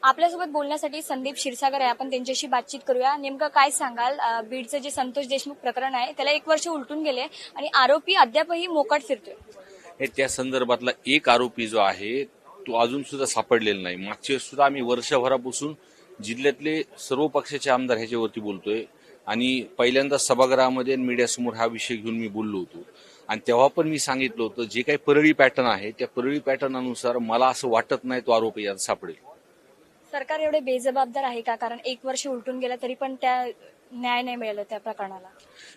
आपल्यासोबत बोलण्यासाठी संदीप क्षीरसागर आहे. आपण त्यांच्याशी बातचीत करूया. नेमकं काय सांगाल, बीडचं जे संतोष देशमुख प्रकरण आहे त्याला 1 वर्ष उलटून गेले आणि आरोपी अद्यापही मोकाट फिरतोय. त्या संदर्भातला एक आरोपी जो आहे तो अजून सुद्धा सापडलेला नाही. मागच्या वेळेस सुद्धा आम्ही वर्षभरापासून जिल्ह्यातले सर्व पक्षाचे आमदार ह्याच्यावरती बोलतोय आणि पहिल्यांदा सभागृहामध्ये आणि मीडियासमोर हा विषय घेऊन मी बोललो होतो आणि तेव्हा पण मी सांगितलं होतं जे काही परळी पॅटर्न आहे त्या परळी पॅटर्ननुसार मला असं वाटत नाही तो आरोपी यात सापडेल. सरकार एवढे बेजबाबदार आहे का? कारण 1 वर्ष उलटून गेलं तरी पण त्या न्याय नाही मिळाला त्या प्रकरणाला.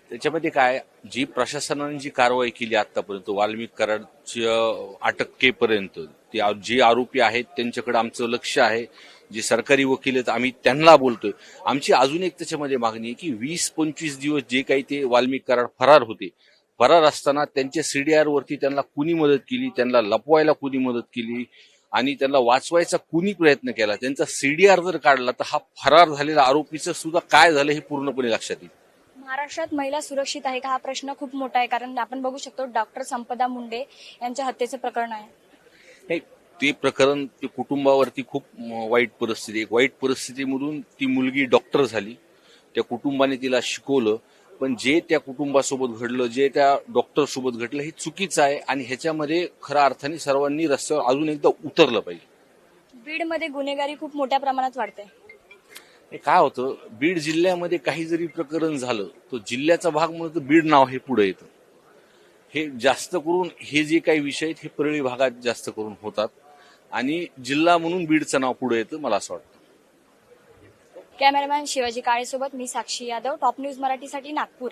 त्याच्यामध्ये काय जी प्रशासनाने जी कारवाई केली आतापर्यंत वाल्मिक कराडची अटकेपर्यंत जे आरोपी आहेत त्यांच्याकडे आमचं लक्ष आहे. जे सरकारी वकील आहेत आम्ही त्यांना बोलतोय. आमची अजून एक त्याच्यामध्ये मागणी आहे की 20-25 दिवस जे काही ते वाल्मिक कराड फरार होते, फरार असताना त्यांच्या सीडीआर वरती त्यांना कुणी मदत केली, त्यांना लपवायला कुणी मदत केली आणि त्यांना वाचवायचा कुणी प्रयत्न केला, त्यांचा सीडीआर जर काढला तर हा फरार झालेला आरोपीचं सुद्धा काय झालं हे पूर्णपणे लक्षात येईल. महाराष्ट्रात महिला सुरक्षित आहे का हा प्रश्न खूप मोठा आहे. कारण आपण बघू शकतो डॉक्टर संपदा मुंडे यांच्या हत्येचं प्रकरण आहे. नाही, ते प्रकरण ते कुटुंबावरती खूप वाईट परिस्थिती, एक वाईट परिस्थितीमधून ती मुलगी डॉक्टर झाली. त्या कुटुंबाने तिला शिकवलं, पण जे त्या कुटुंबासोबत घडलं, जे त्या डॉक्टर सोबत घडलं हे चुकीचं आहे आणि ह्याच्यामध्ये खऱ्या अर्थाने सर्वांनी रस्त्यावर अजून एकदा उतरलं पाहिजे. बीडमध्ये गुन्हेगारी खूप मोठ्या प्रमाणात वाढते. हे काय होतं, बीड जिल्ह्यामध्ये काही जरी प्रकरण झालं तर जिल्ह्याचा भाग म्हणून तर बीड नाव हे पुढे येतं. हे जास्त करून हे जे काही विषय आहेत हे परळी भागात जास्त करून होतात आणि जिल्हा म्हणून बीडचं नाव पुढे येतं मला असं वाटतं. कॅमेरामॅन शिवाजी काळेसोबत मी साक्षी यादव, टॉप न्यूज मराठीसाठी नागपूर.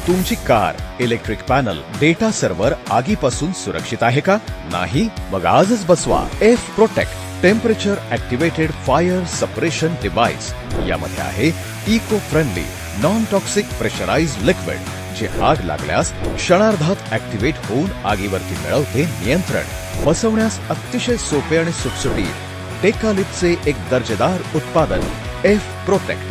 तुमची car, electric panel, data server आगीपासून सुरक्षित आहे का? नाही? मग आजच बसवा F protect temperature activated fire suppression device. यामध्ये आहे eco friendly non toxic pressurised liquid जे आग लागल्यास क्षणार्धात ऍक्टिव्हेट होऊन आगीवरती मिळवते नियंत्रण. बसवण्यास अतिशय सोपे आणि सुटसुटीत टेकालिपचे एक दर्जेदार उत्पादन एफ प्रोटेक्ट.